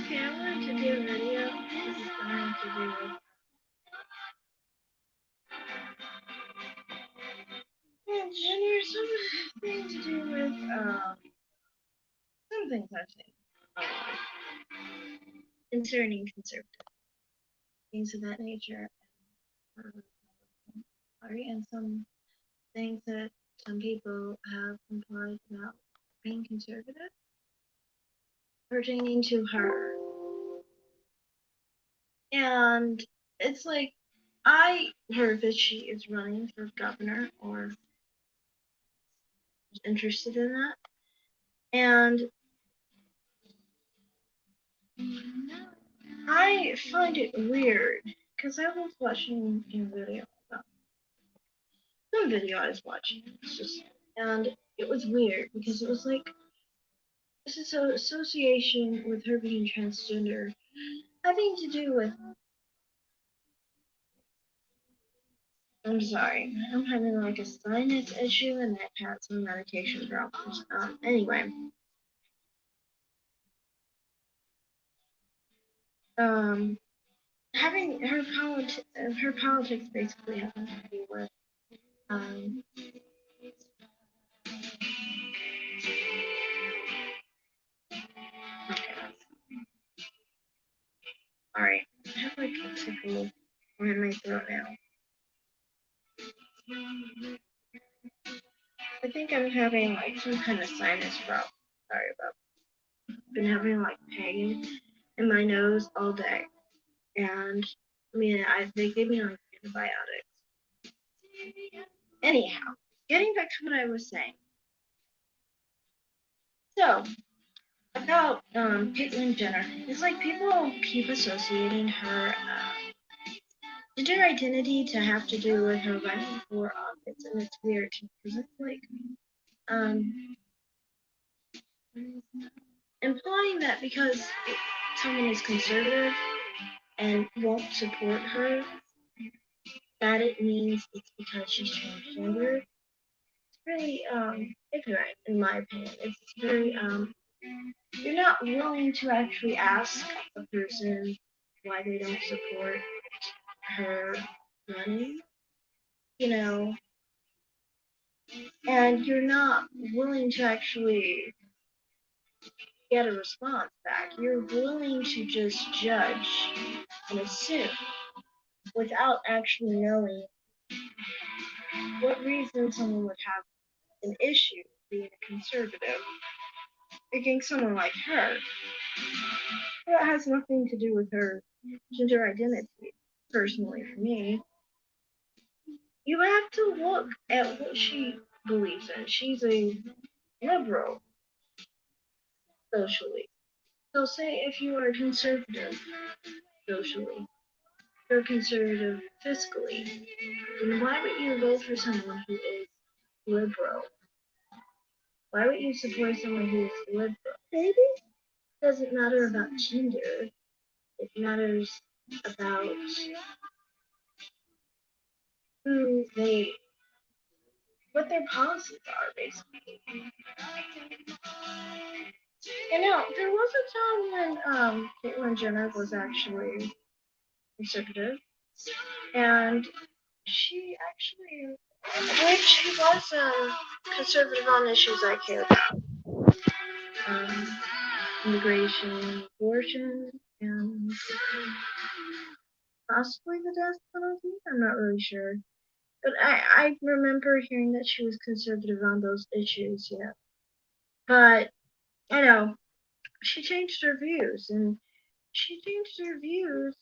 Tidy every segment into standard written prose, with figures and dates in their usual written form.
Okay, I wanted to do a video. This is going to do with Jenner, something to do with some things I've seen concerning conservative things of that nature, and some things that some people have implied about being conservative pertaining to her. And it's like, I heard that she is running for governor or is interested in that. And I find it weird because I was watching a video about some video I was watching. And it was weird because it was like this is an association with her being transgender having to do with. I'm sorry, I'm having like a sinus issue and I've had some medication problems. Anyway, having her politics basically having to do with um okay, all right, I have like a tickle in my throat now. I think I'm having like some kind of sinus problem. Sorry about that. I've been having like pain in my nose all day. And I mean they gave me like antibiotics. Anyhow, getting back to what I was saying. So about Caitlyn Jenner. It's like people keep associating her gender identity to have to do with her running for office, and it's weird because it's like implying that because someone is conservative and won't support her, that it means it's because she's transgender. It's really ignorant in my opinion. It's very you're not willing to actually ask a person why they don't support her running, you know, and you're not willing to actually get a response back. You're willing to just judge and assume without actually knowing what reason someone would have an issue being a conservative against someone like her. That has nothing to do with her gender identity, personally, for me. You have to look at what she believes in. She's a liberal socially. So say if you are conservative socially, you're conservative fiscally, then why would you vote for someone who is liberal? Why would you support someone who is liberal? Maybe it doesn't matter about gender. It matters about who they, what their policies are, basically. You know, there was a time when Caitlyn Jenner was actually conservative, and she actually, I believe she was conservative on issues I care about, immigration, abortion, and possibly the death penalty. I'm not really sure, but I remember hearing that she was conservative on those issues. Yeah, but you know, she changed her views, and she changed her views.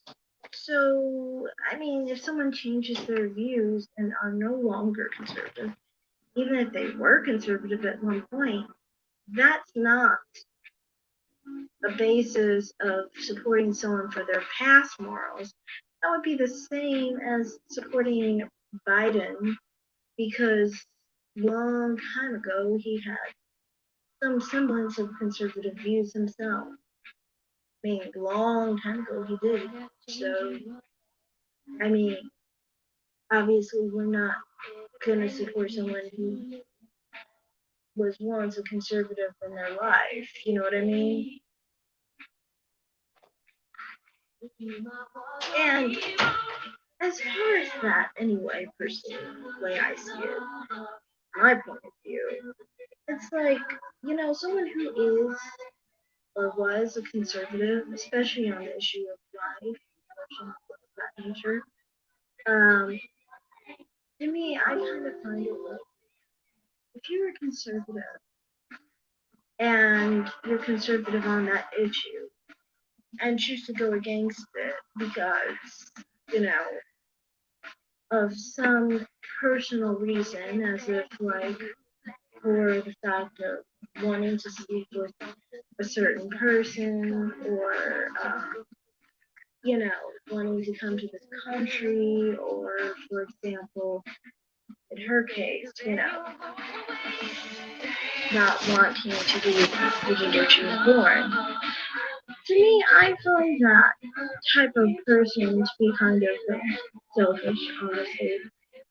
So, I mean, if someone changes their views and are no longer conservative, even if they were conservative at one point, that's not a basis of supporting someone for their past morals. That would be the same as supporting Biden because long time ago he had some semblance of conservative views himself. I mean, long time ago he did. So, I mean, obviously we're not going to support someone who was once a conservative in their life. You know what I mean? And as far as that, anyway, personally, the way I see it, my point of view, it's like, someone who is or was a conservative, especially on the issue of life, abortion, things of that nature. Um, to me, I kind of find it like if you're a conservative and you're conservative on that issue and choose to go against it because, you know, of some personal reason, as if like for the fact of wanting to sleep with a certain person or wanting to come to this country, or for example, in her case, not wanting to be the gender she was born. To me, I find that type of person to be kind of selfish, honestly.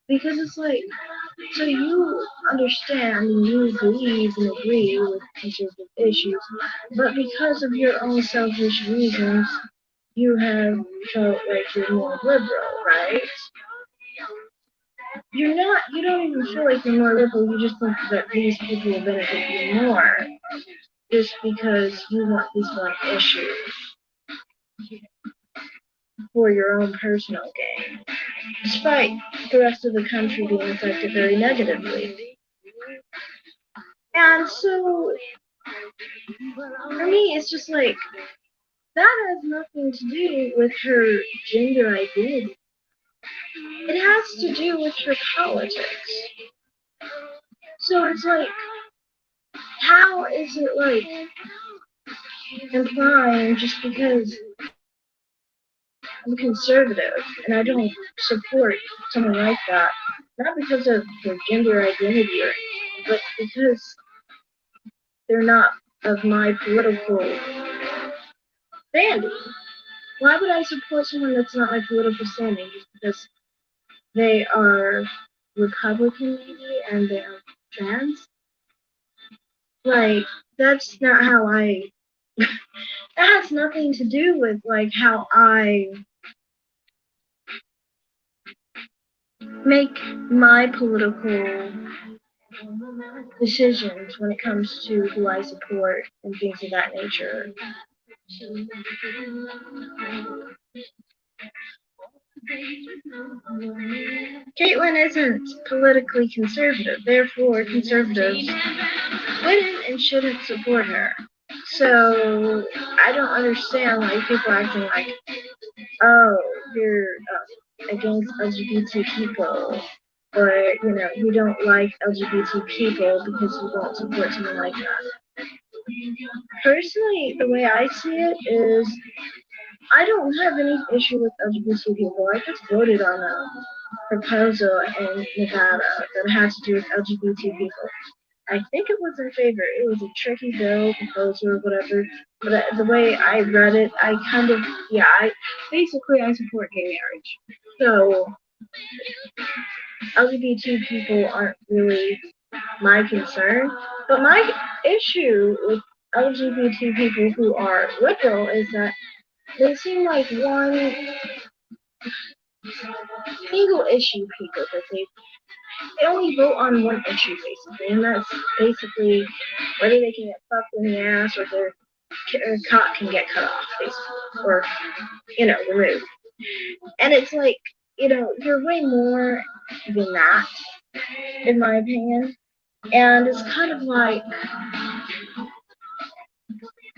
Because it's like, so you understand and you believe and agree with conservative issues, but because of your own selfish reasons, you have felt like you're more liberal, right? You don't even feel like you're more liberal, you just think that these people will benefit you more just because you want this one issue for your own personal gain, despite the rest of the country being affected very negatively. And so, for me, it's just like, that has nothing to do with her gender identity. It has to do with her politics. So it's like, how is it like implying just because I'm conservative and I don't support someone like that, not because of their gender identity or anything, but because they're not of my political standing. Why would I support someone that's not my political standing just because they are Republican maybe and they are trans? Like, that's not how I that has nothing to do with like how I make my political decisions when it comes to who I support and things of that nature. Caitlyn isn't politically conservative, therefore conservatives wouldn't and shouldn't support her. So I don't understand why people acting like, oh, you're against LGBT people, or you don't like LGBT people because you won't support someone like that. Personally, the way I see it is, I don't have any issue with LGBT people. I just voted on a proposal in Nevada that had to do with LGBT people. I think it was in favor. It was a tricky bill, proposal, or whatever. But the way I read it, I kind of, basically I support gay marriage. So LGBT people aren't really my concern. But my issue with LGBT people who are liberal is that they seem like one single issue people that they only vote on one issue basically, and that's basically whether they can get fucked in the ass or their cock can get cut off, basically, or removed. And it's like, you're way more than that, in my opinion. And it's kind of like,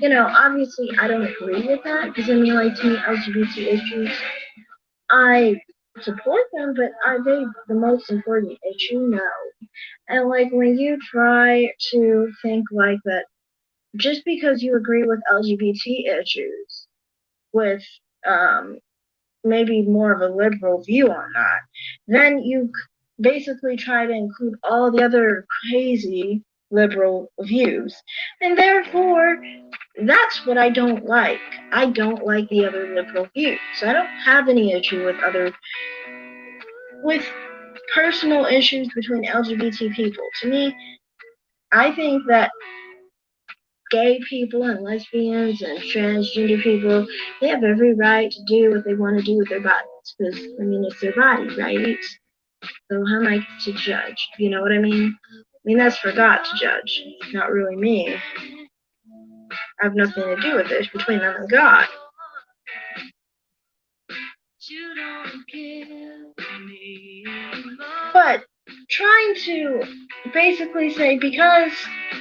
obviously I don't agree with that because I mean, like, to me, LGBT issues, I support them, but are they the most important issue? No. And like when you try to think like that, just because you agree with LGBT issues, with maybe more of a liberal view on that, then you basically try to include all the other crazy liberal views. And therefore, that's what I don't like. I don't like the other liberal views. I don't have any issue with personal issues between LGBT people. To me, I think that gay people and lesbians and transgender people, they have every right to do what they want to do with their bodies. Because, I mean, it's their body, right? So how am I to judge? You know what I mean? I mean, that's for God to judge, not really me. I have nothing to do with it between them and God. But trying to basically say because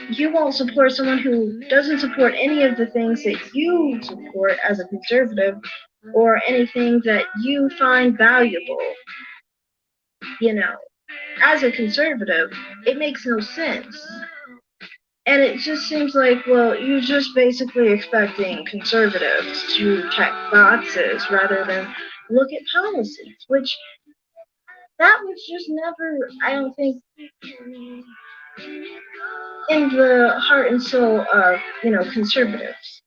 you won't support someone who doesn't support any of the things that you support as a conservative or anything that you find valuable, you know, as a conservative, it makes no sense. And it just seems like, well, you're just basically expecting conservatives to check boxes rather than look at policies, which that was just never, I don't think, in the heart and soul of, conservatives.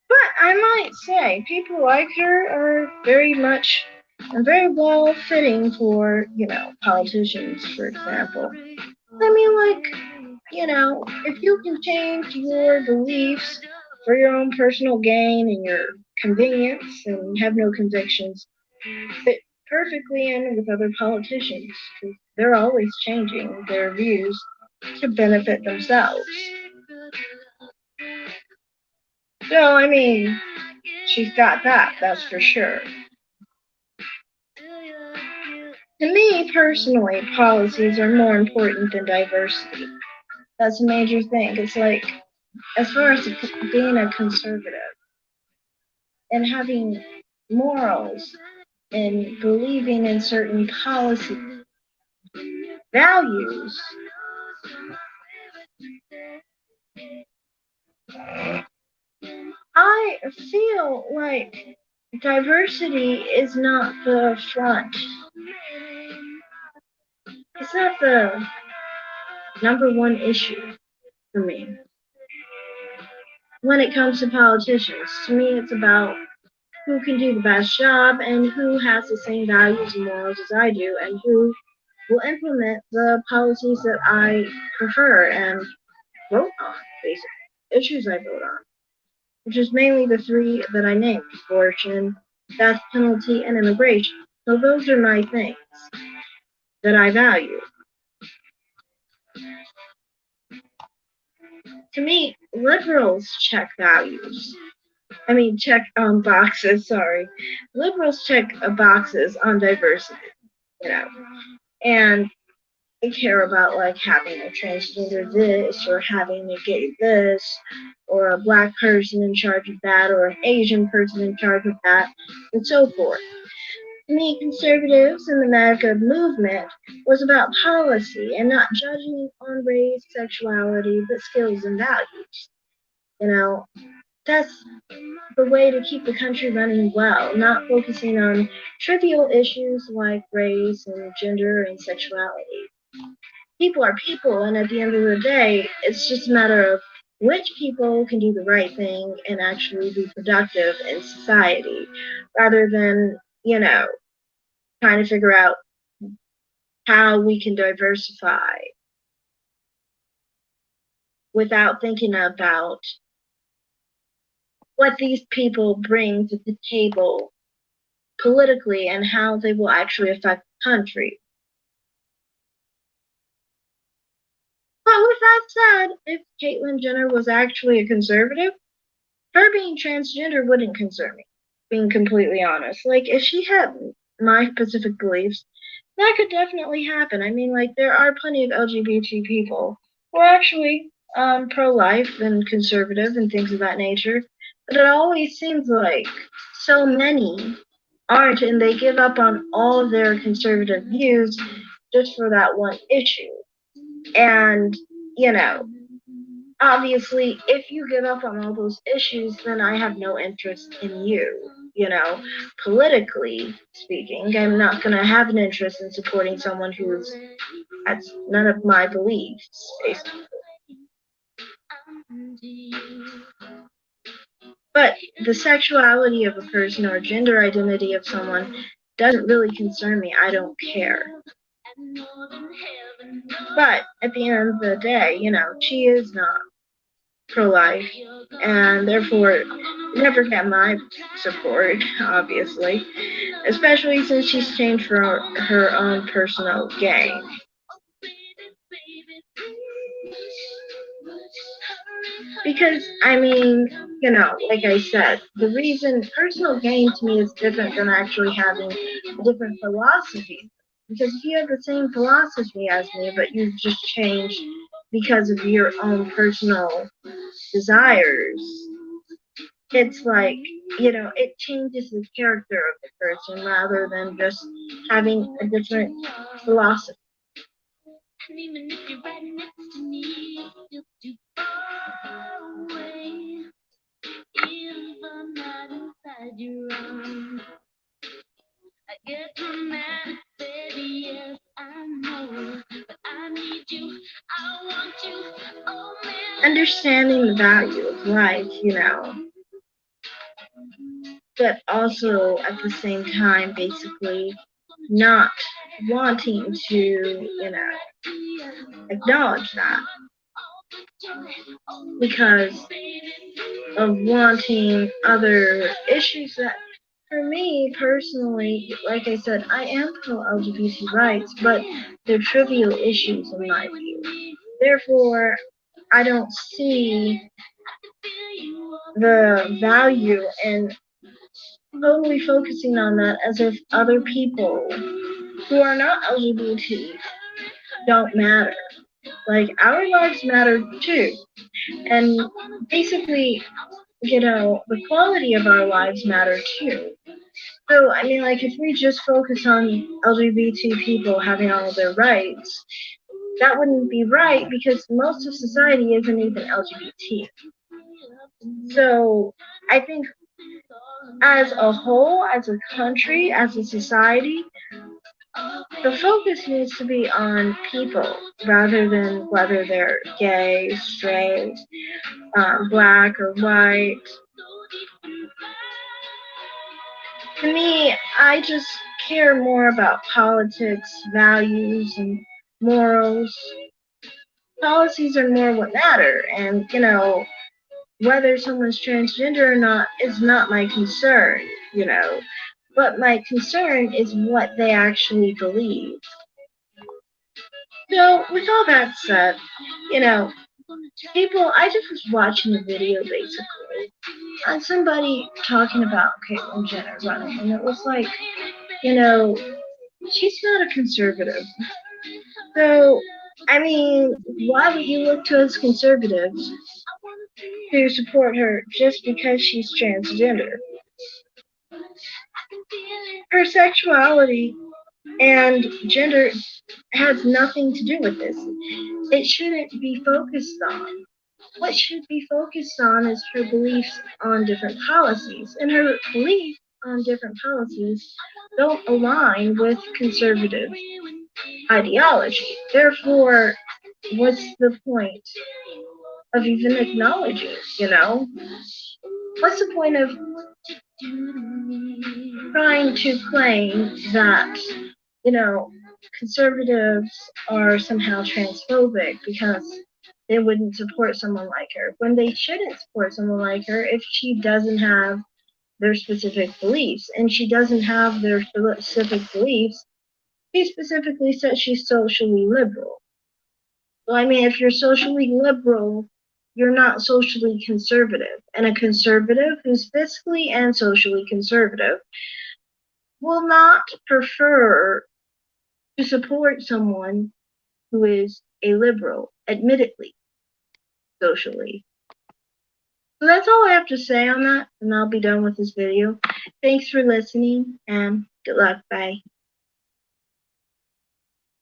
But I might say, people like her are very much and very well fitting for, politicians, for example. I mean, like, if you can change your beliefs for your own personal gain and your convenience and have no convictions, fit perfectly in with other politicians. 'Cause they're always changing their views to benefit themselves. So, I mean, she's got that, that's for sure. To me, personally, policies are more important than diversity. That's a major thing. It's like, as far as being a conservative and having morals and believing in certain policy values, I feel like diversity is not the front. It's not the number one issue for me when it comes to politicians. To me, it's about who can do the best job and who has the same values and morals as I do and who will implement the policies that I prefer and vote on, basically. Issues I vote on, which is mainly the three that I named: abortion, death penalty, and immigration. So those are my things that I value. To me, liberals check values. I mean, check boxes, sorry. Liberals check boxes on diversity, you know, and they care about like having a transgender this or having a gay this or a black person in charge of that or an Asian person in charge of that and so forth. To me, conservatives in the MAGA movement was about policy and not judging on race, sexuality, but skills and values. You know, that's the way to keep the country running well, not focusing on trivial issues like race and gender and sexuality. People are people, and at the end of the day, it's just a matter of which people can do the right thing and actually be productive in society, rather than, trying to figure out how we can diversify without thinking about what these people bring to the table politically and how they will actually affect the country. But with that said, if Caitlyn Jenner was actually a conservative, her being transgender wouldn't concern me, being completely honest. Like, if she had my specific beliefs, that could definitely happen. I mean, like, there are plenty of LGBT people who are actually pro-life and conservative and things of that nature, but it always seems like so many aren't, and they give up on all of their conservative views just for that one issue. And, you know, obviously, if you give up on all those issues, then I have no interest in you. Politically speaking, I'm not going to have an interest in supporting someone who's has none of my beliefs, basically. But the sexuality of a person or gender identity of someone doesn't really concern me. I don't care. But at the end of the day, she is not pro-life, and therefore never had my support, obviously, especially since she's changed for her own personal gain. Because, like I said, the reason personal gain to me is different than actually having a different philosophy. Because if you have the same philosophy as me, but you've just changed because of your own personal desires, it's like, it changes the character of the person rather than just having a different philosophy. And even if you're right next to me, you're still too far away. If I'm not inside your arms, I get dramatic, baby, yes, I know. But I need you, I want you, oh man. Understanding the value of life, but also at the same time, basically, not wanting to, acknowledge that because of wanting other issues that, for me personally, like I said, I am pro LGBT rights, but they're trivial issues in my view. Therefore, I don't see the value in totally focusing on that as if other people who are not LGBT don't matter. Like, our lives matter too. And basically, the quality of our lives matter too. So, like, if we just focus on LGBT people having all of their rights, that wouldn't be right because most of society isn't even LGBT. So, I think as a whole, as a country, as a society, the focus needs to be on people rather than whether they're gay, straight, black, or white. To me, I just care more about politics, values, and morals. Policies are more what matter, and, whether someone's transgender or not is not my concern. But my concern is what they actually believe. So, with all that said, I just was watching a video basically on somebody talking about Caitlyn Jenner running, and it was like, she's not a conservative. So, why would you look to us conservatives to support her just because she's transgender? Her sexuality and gender has nothing to do with this. It shouldn't be focused on. What should be focused on is her beliefs on different policies, and her beliefs on different policies don't align with conservative ideology. Therefore, what's the point of even acknowledging? What's the point of trying to claim that, conservatives are somehow transphobic because they wouldn't support someone like her, when they shouldn't support someone like her if she doesn't have their specific beliefs, and she doesn't have their specific beliefs. She specifically said she's socially liberal. Well, if you're socially liberal, you're not socially conservative. And a conservative who's fiscally and socially conservative will not prefer to support someone who is a liberal, admittedly, socially. So that's all I have to say on that, and I'll be done with this video. Thanks for listening, and good luck. Bye.